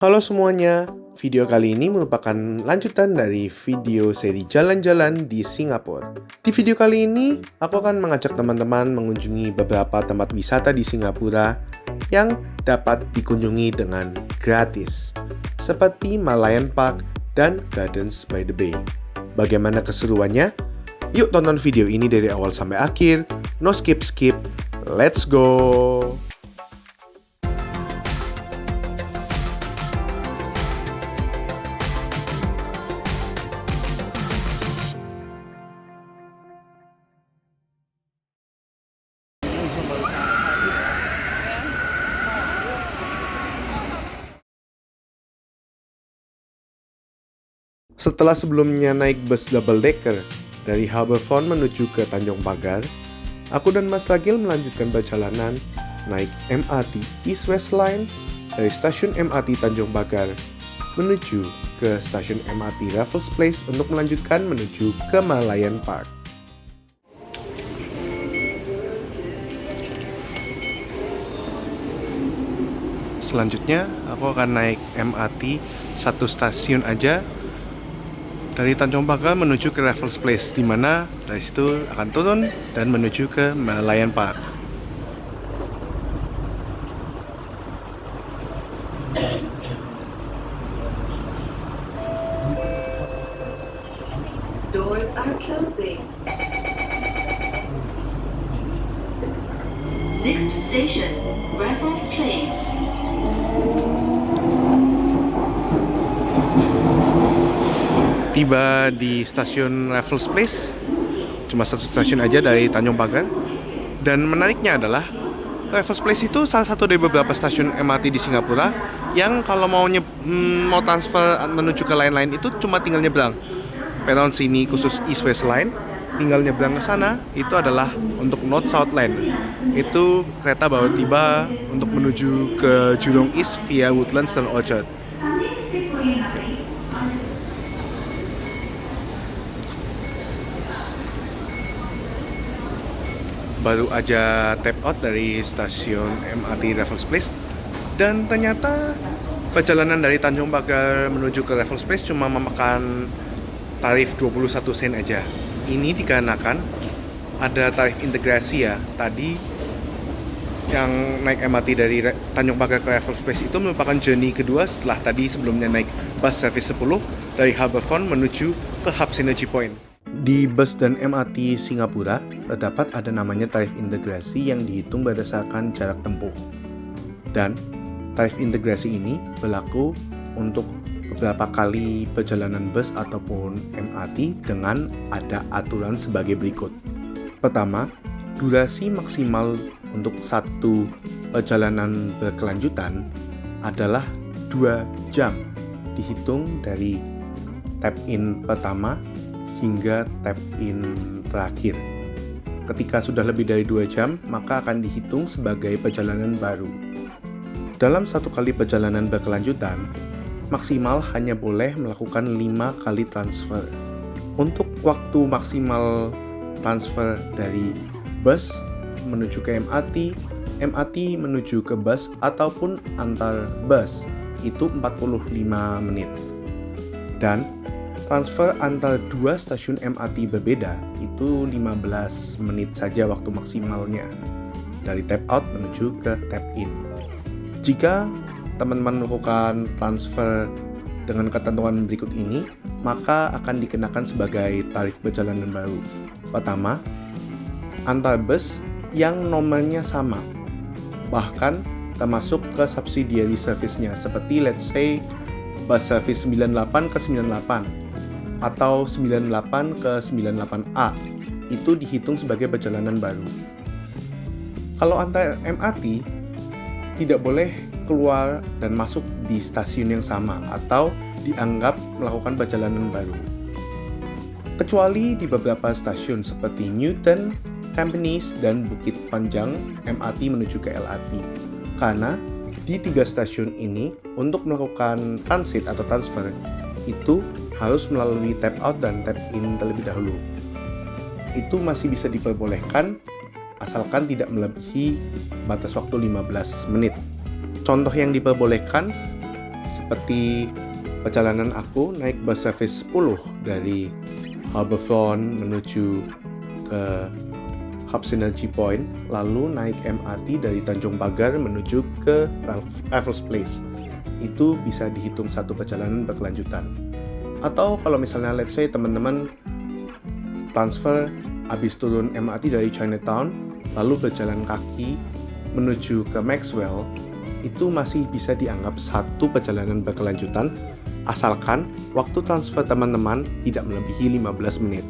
Halo semuanya, video kali ini merupakan lanjutan dari video seri jalan-jalan di Singapura. Di video kali ini, aku akan mengajak teman-teman mengunjungi beberapa tempat wisata di Singapura yang dapat dikunjungi dengan gratis, seperti Malayan Park dan Gardens by the Bay. Bagaimana keseruannya? Yuk tonton video ini dari awal sampai akhir, no skip-skip, let's go! Setelah sebelumnya naik bus double decker dari Harbourfront menuju ke Tanjung Pagar, aku dan Mas Ragil melanjutkan perjalanan naik MRT East West Line dari stasiun MRT Tanjung Pagar menuju ke stasiun MRT Raffles Place untuk melanjutkan menuju ke Malayan Park. Selanjutnya, aku akan naik MRT satu stasiun aja dari Tanjung Pagar menuju ke Raffles Place, di mana dari situ akan turun dan menuju ke Malayan Park. Doors are closing. Next station, Raffles Place. Tiba di stasiun Raffles Place, cuma satu stasiun aja dari Tanjung Pagar. Dan menariknya adalah Raffles Place itu salah satu dari beberapa stasiun MRT di Singapura yang kalau mau transfer menuju ke lain-lain itu cuma tinggal nyebrang. Peron sini khusus East West Line, tinggal nyebrang ke sana itu adalah untuk North South Line. Itu kereta baru tiba untuk menuju ke Jurong East via Woodlands dan Orchard. Baru aja tap out dari stasiun MRT Raffles Place, dan ternyata perjalanan dari Tanjung Pagar menuju ke Raffles Place cuma memakan tarif 21 sen aja. Ini dikarenakan ada tarif integrasi ya. Tadi yang naik MRT dari Tanjung Pagar ke Raffles Place itu merupakan journey kedua setelah tadi sebelumnya naik bus service 10 dari Harbourfront menuju ke Hub Synergy Point. Di bus dan MRT Singapura, terdapat ada namanya tarif integrasi yang dihitung berdasarkan jarak tempuh. Dan tarif integrasi ini berlaku untuk beberapa kali perjalanan bus ataupun MRT dengan ada aturan sebagai berikut. Pertama, durasi maksimal untuk satu perjalanan berkelanjutan adalah 2 jam, dihitung dari tap-in pertama hingga tap-in terakhir. Ketika sudah lebih dari 2 jam, maka akan dihitung sebagai perjalanan baru. Dalam satu kali perjalanan berkelanjutan, maksimal hanya boleh melakukan 5 kali transfer. Untuk waktu maksimal transfer dari bus menuju ke MRT, MRT menuju ke bus ataupun antar bus itu 45 menit. Dan transfer antar 2 stasiun MRT berbeda itu 15 menit saja waktu maksimalnya dari tap out menuju ke tap in. Jika teman-teman melakukan transfer dengan ketentuan berikut ini, maka akan dikenakan sebagai tarif perjalanan baru. Pertama, antar bus yang nomornya sama, bahkan termasuk ke subsidiary service-nya, seperti let's say bus service 98 ke 98 atau 98 ke 98A, itu dihitung sebagai perjalanan baru. Kalau antar MRT, tidak boleh keluar dan masuk di stasiun yang sama atau dianggap melakukan perjalanan baru. Kecuali di beberapa stasiun seperti Newton, Tampines, dan Bukit Panjang MRT menuju ke LRT. Karena di 3 stasiun ini untuk melakukan transit atau transfer itu harus melalui tap out dan tap in terlebih dahulu. Itu masih bisa diperbolehkan asalkan tidak melebihi batas waktu 15 menit. Contoh yang diperbolehkan seperti perjalanan aku naik bus service 10 dari Harbourfront menuju ke Hub Synergy Point, lalu naik MRT dari Tanjung Pagar menuju ke Raffles Place. Itu bisa dihitung satu perjalanan berkelanjutan. Atau kalau misalnya let's say teman-teman transfer habis turun MRT dari Chinatown lalu berjalan kaki menuju ke Maxwell, itu masih bisa dianggap satu perjalanan berkelanjutan asalkan waktu transfer teman-teman tidak melebihi 15 menit.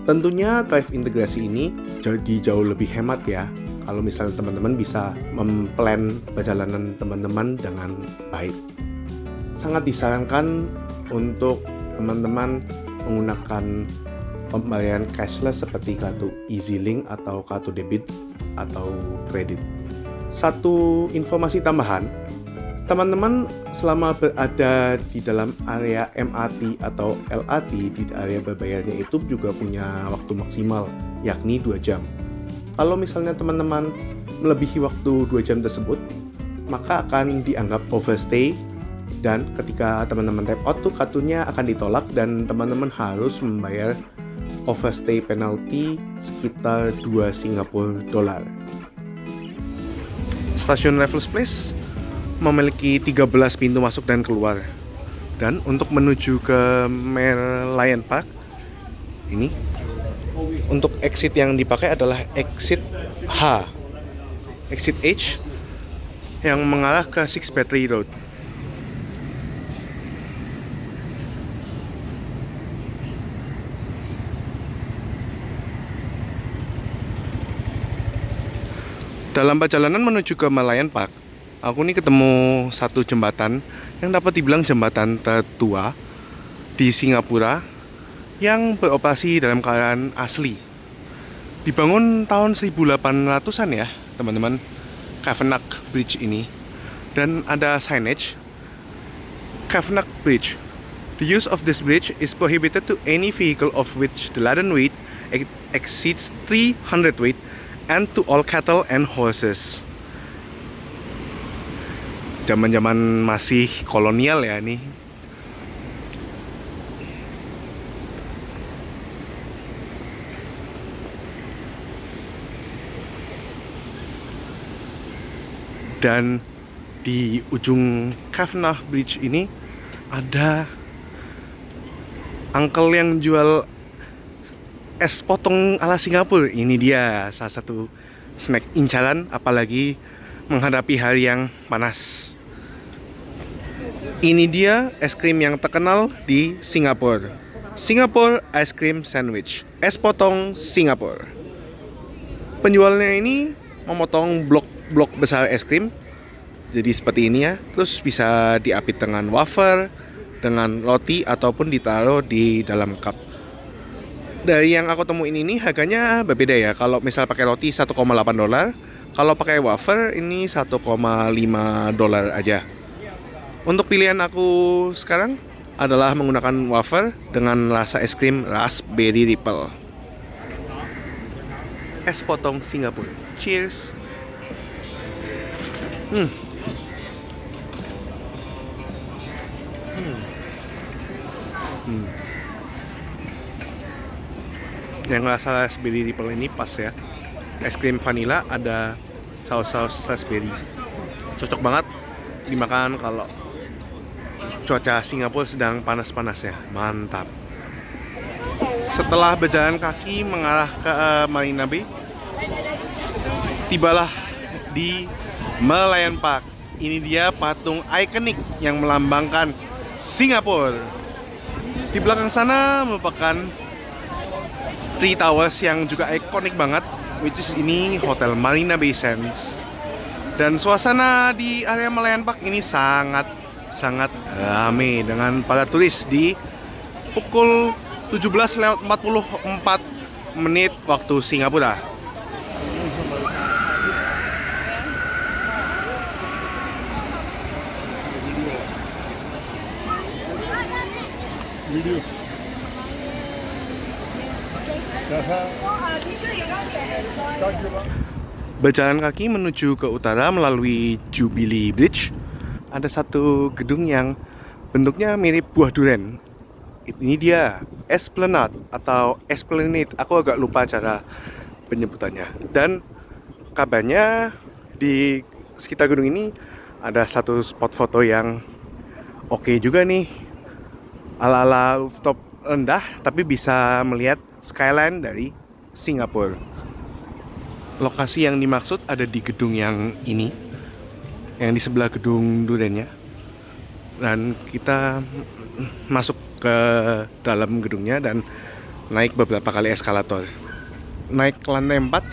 Tentunya drive integrasi ini jadi jauh lebih hemat ya kalau misalnya teman-teman bisa memplan perjalanan teman-teman dengan baik. Sangat disarankan untuk teman-teman menggunakan pembayaran cashless seperti kartu EasyLink atau kartu debit atau kredit. Satu informasi tambahan, teman-teman selama berada di dalam area MRT atau LRT di area berbayarnya itu juga punya waktu maksimal, yakni 2 jam. Kalau misalnya teman-teman melebihi waktu 2 jam tersebut, maka akan dianggap overstay dan ketika teman-teman tap out tuh kartunya akan ditolak dan teman-teman harus membayar overstay penalty sekitar 2 Singapura dolar. Stasiun Raffles Place memiliki 13 pintu masuk dan keluar. Dan untuk menuju ke Merlion Park, ini untuk exit yang dipakai adalah exit H. Exit H yang mengarah ke Six Battery Road. Dalam perjalanan menuju ke Merlion Park, aku nih ketemu satu jembatan yang dapat dibilang jembatan tertua di Singapura yang beroperasi dalam keadaan asli. Dibangun tahun 1800-an ya, teman-teman, Cavenagh Bridge ini. Dan ada signage, Cavenagh Bridge. The use of this bridge is prohibited to any vehicle of which the laden weight exceeds 300 weight and to all cattle and horses. Zaman-zaman masih kolonial ya nih. Dan di ujung Cavenagh Bridge ini ada uncle yang jual es potong ala Singapura. Ini dia salah satu snack incaran apalagi menghadapi hari yang panas. Ini dia es krim yang terkenal di Singapura. Singapore Ice Cream Sandwich, es potong Singapura. Penjualnya ini memotong blok-blok besar es krim. Jadi seperti ini ya. Terus bisa diapit dengan wafer, dengan roti ataupun ditaruh di dalam cup. Dari yang aku temuin ini harganya berbeda ya. Kalau misal pakai roti 1,8 dolar, kalau pakai wafer ini 1,5 dolar aja. Untuk pilihan aku sekarang adalah menggunakan wafer dengan rasa es krim Raspberry Ripple. Es potong Singapura. Cheers. Yang rasa Raspberry Ripple ini pas ya. Es krim vanilla ada saus-saus raspberry. Cocok banget dimakan kalau cuaca Singapura sedang panas-panas ya. Mantap. Setelah berjalan kaki mengarah ke Marina Bay, tibalah di Merlion Park. Ini dia patung ikonik yang melambangkan Singapura. Di belakang sana merupakan Three Towers yang juga ikonik banget, which is ini Hotel Marina Bay Sands. Dan suasana di area Merlion Park ini sangat ramai dengan para turis di pukul 17:44 waktu Singapura. Berjalan kaki menuju ke utara melalui Jubilee Bridge ada satu gedung yang bentuknya mirip buah durian. Ini dia Esplanade atau Esplanade. Aku agak lupa cara penyebutannya. Dan kabarnya di sekitar gedung ini ada satu spot foto yang oke juga nih. Ala-ala rooftop rendah tapi bisa melihat skyline dari Singapura. Lokasi yang dimaksud ada di gedung yang ini, yang di sebelah gedung duriannya. Dan kita masuk ke dalam gedungnya dan naik beberapa kali eskalator. Naik ke lantai 4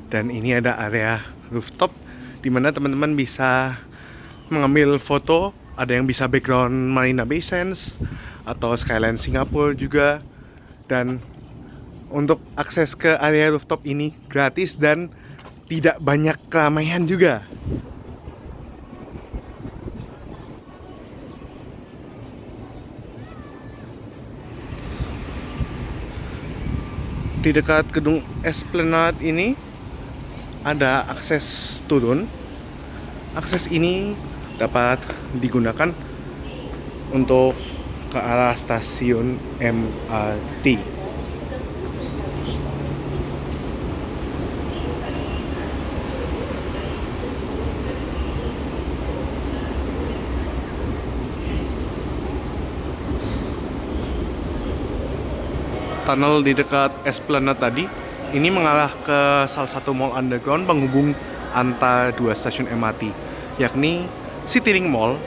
dan ini ada area rooftop di mana teman-teman bisa mengambil foto. Ada yang bisa background Marina Bay Sands atau skyline Singapura juga. Dan untuk akses ke area rooftop ini gratis dan tidak banyak keramaian juga. Di dekat gedung Esplanade ini ada akses turun. Akses ini dapat digunakan untuk ke arah stasiun MRT. Tunnel di dekat Esplanade tadi ini mengarah ke salah satu mall underground penghubung antar dua stasiun MRT, yakni CityLink Mall,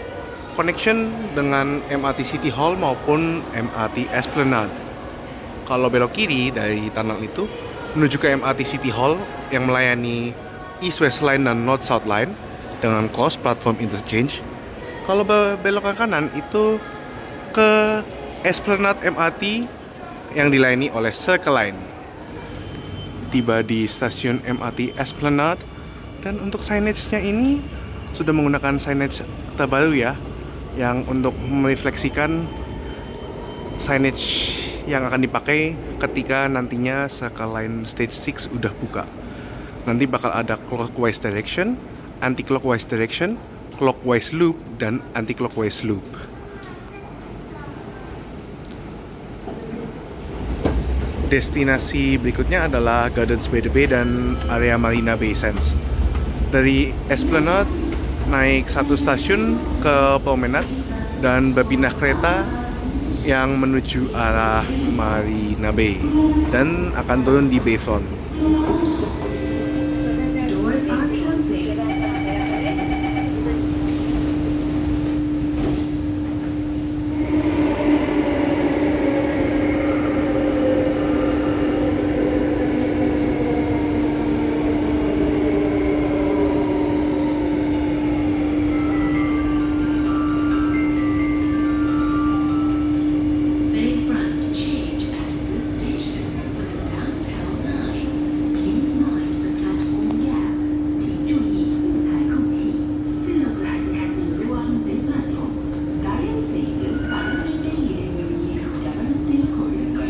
connection dengan MRT City Hall maupun MRT Esplanade. Kalau belok kiri dari tunnel itu menuju ke MRT City Hall yang melayani East West Line dan North South Line dengan cross platform interchange. Kalau belok ke kanan itu ke Esplanade MRT yang dilayani oleh Circle Line. Tiba di stasiun MRT Esplanade, dan untuk signage-nya ini sudah menggunakan signage terbaru ya, yang untuk merefleksikan signage yang akan dipakai ketika nantinya Circle Line Stage 6 udah buka. Nanti bakal ada clockwise direction, anti-clockwise direction, clockwise loop, dan anti-clockwise loop. Destinasi berikutnya adalah Gardens by the Bay dan area Marina Bay Sands. Dari Esplanade naik satu stasiun ke Promenade dan berpindah kereta yang menuju arah Marina Bay dan akan turun di Bayfront. Doors are closing. Bayfront change at this station for the downtown line. Please mind the platform gap. 请注意舞台空隙。Silhouette ruang di platform. Dahil sa iyo, parang nangyayari dapat natin corridor.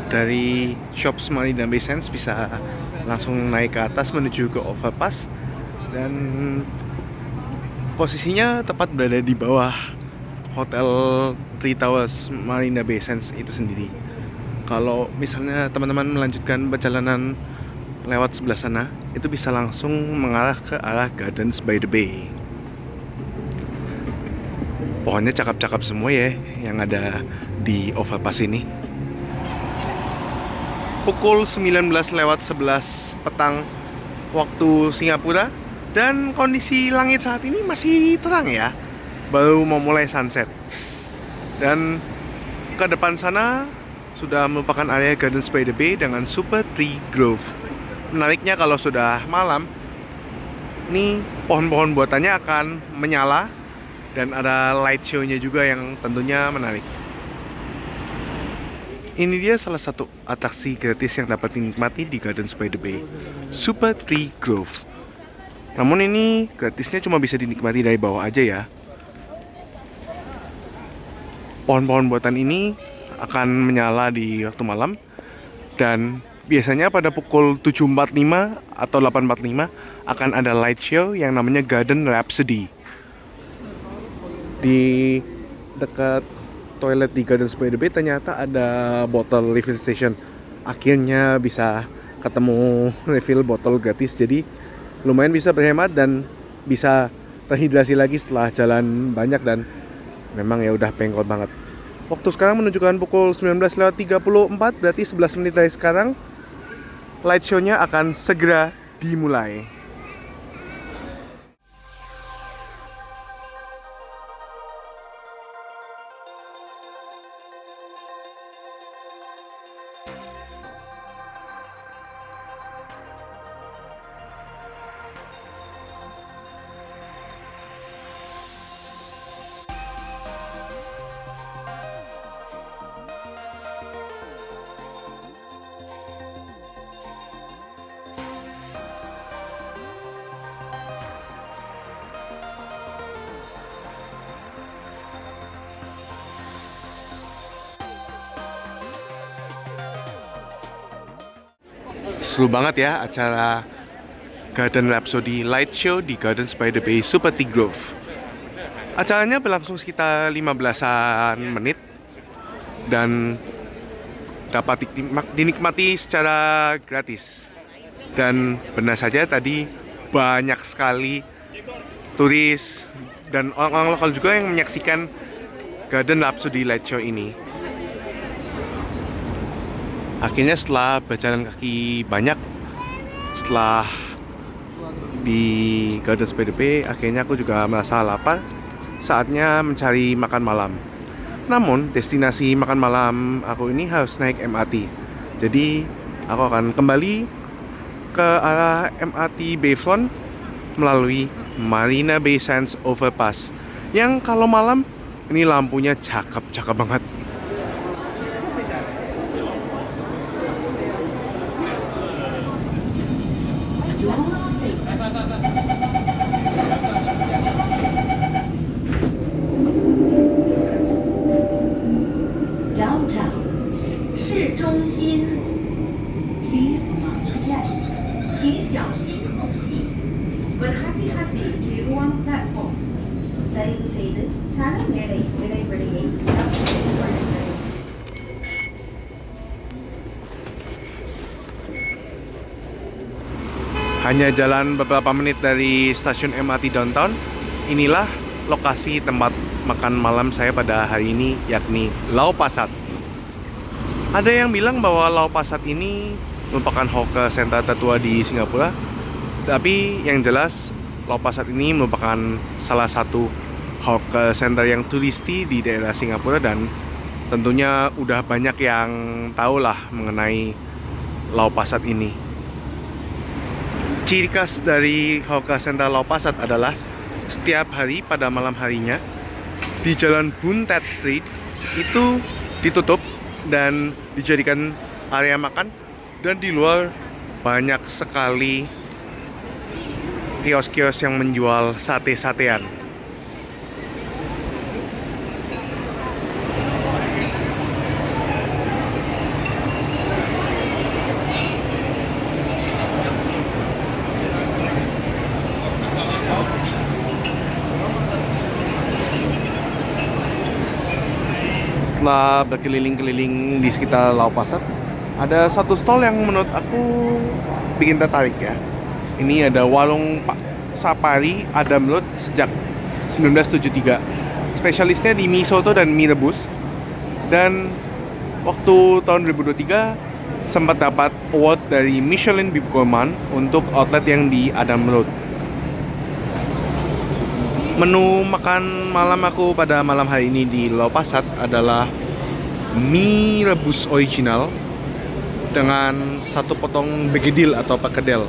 Dari Shops Marina Bay Sands bisa langsung naik ke atas menuju ke overpass, dan posisinya tepat berada di bawah Hotel Three Towers Marina Bay Sands itu sendiri. Kalau misalnya teman-teman melanjutkan perjalanan lewat sebelah sana, itu bisa langsung mengarah ke arah Gardens by the Bay. Pohonnya cakep-cakep semua ya yang ada di overpass ini. Pukul 19:11 petang waktu Singapura, dan kondisi langit saat ini masih terang ya, baru mau mulai sunset. Dan ke depan sana sudah merupakan area Gardens by the Bay dengan Super Tree Grove. Menariknya kalau sudah malam, ini pohon-pohon buatannya akan menyala dan ada light show-nya juga yang tentunya menarik. Ini dia salah satu atraksi gratis yang dapat dinikmati di Gardens by the Bay, Super Tree Grove. Namun ini gratisnya cuma bisa dinikmati dari bawah aja ya. Pohon-pohon buatan ini akan menyala di waktu malam, dan biasanya pada pukul 7.45 atau 8.45 akan ada light show yang namanya Garden Rhapsody. Di dekat toilet di Gardens by the Bay ternyata ada botol refill station. Akhirnya bisa ketemu refill botol gratis, jadi lumayan bisa berhemat dan bisa terhidrasi lagi setelah jalan banyak, dan memang ya udah pengkot banget. Waktu sekarang menunjukkan pukul 19.34, berarti 11 menit dari sekarang light show-nya akan segera dimulai. Seru banget ya acara Garden Rhapsody Light Show di Gardens by the Bay Super Tree Grove. Acaranya berlangsung sekitar 15-an menit dan dapat dinikmati secara gratis. Dan benar saja tadi banyak sekali turis dan orang-orang lokal juga yang menyaksikan Garden Rhapsody Light Show ini. Akhirnya setelah berjalan kaki banyak, setelah di Gardens by the Bay, akhirnya aku juga merasa lapar. Saatnya mencari makan malam. Namun destinasi makan malam aku ini harus naik MRT. Jadi aku akan kembali ke arah MRT Bayfront melalui Marina Bay Sands Overpass, yang kalau malam ini lampunya cakep-cakep banget. Downtown 市中心 Please mind gap 请小心空隙 berhati-hati di ruang platform தயவுசெய்து தர மேடை இடைவெளியை தவிர்த்து கொள்ளுங்கள். Hanya jalan beberapa menit dari stasiun MRT downtown, inilah lokasi tempat makan malam saya pada hari ini, yakni Lau Pa Sat. Ada yang bilang bahwa Lau Pa Sat ini merupakan hawker center tertua di Singapura, tapi yang jelas Lau Pa Sat ini merupakan salah satu hawker center yang turisti di daerah Singapura, dan tentunya udah banyak yang tahu lah mengenai Lau Pa Sat ini. Ciri khas dari hawker center Lau Pa Sat adalah setiap hari pada malam harinya di Jalan Boon Tat Street itu ditutup dan dijadikan area makan, dan di luar banyak sekali kios-kios yang menjual sate-satean. Setelah berkeliling-keliling di sekitar Lau Pa Sat, ada satu stall yang menurut aku bikin tertarik ya. Ini ada warung Pak Sapari Adam Road sejak 1973. Spesialisnya di mie soto dan mie rebus. Dan waktu tahun 2023 sempat dapat award dari Michelin Bib Gourmand untuk outlet yang di Adam Road. Menu makan malam aku pada malam hari ini di Lau Pa Sat adalah mie rebus original dengan satu potong begedil atau perkedel.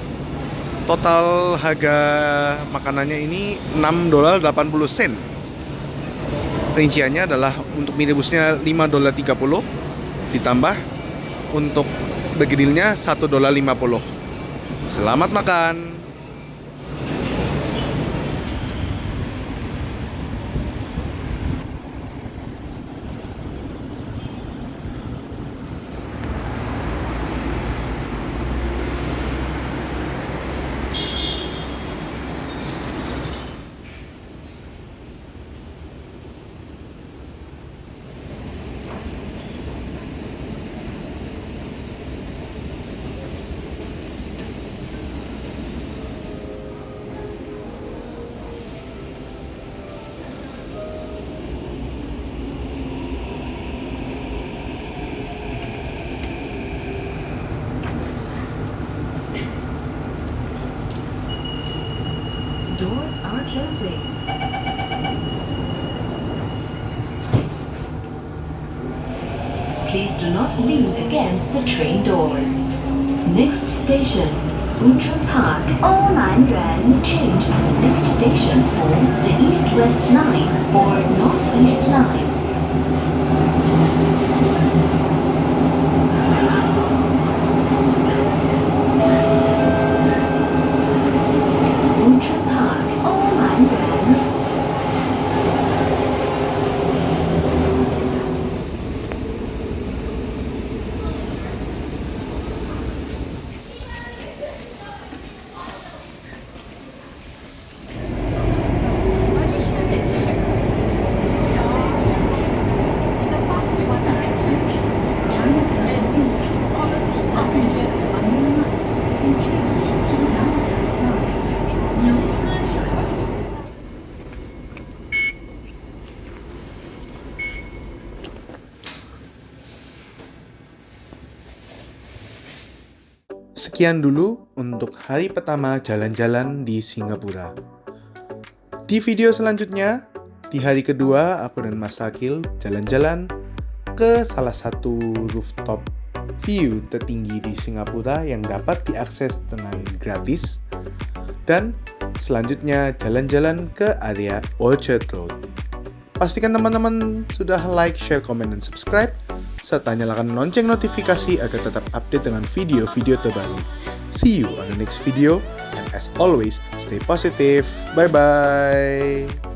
Total harga makanannya ini $6.80. Rinciannya adalah untuk mie rebusnya $5.30, Ditambah untuk begedilnya $1.50. Selamat makan. Doors are closing. Please do not lean against the train doors. Next station, Outram Park, Olanren. Change at the next station for the East-West Line or North-East Line. Outram Park, Olanren. Sekian dulu untuk hari pertama jalan-jalan di Singapura. Di video selanjutnya, di hari kedua, aku dan Mas Akil jalan-jalan ke salah satu rooftop view tertinggi di Singapura yang dapat diakses dengan gratis. Dan selanjutnya jalan-jalan ke area Orchard Road. Pastikan teman-teman sudah like, share, komen, dan subscribe, serta nyalakan lonceng notifikasi agar tetap update dengan video-video terbaru. See you on the next video, and as always, stay positive. Bye-bye.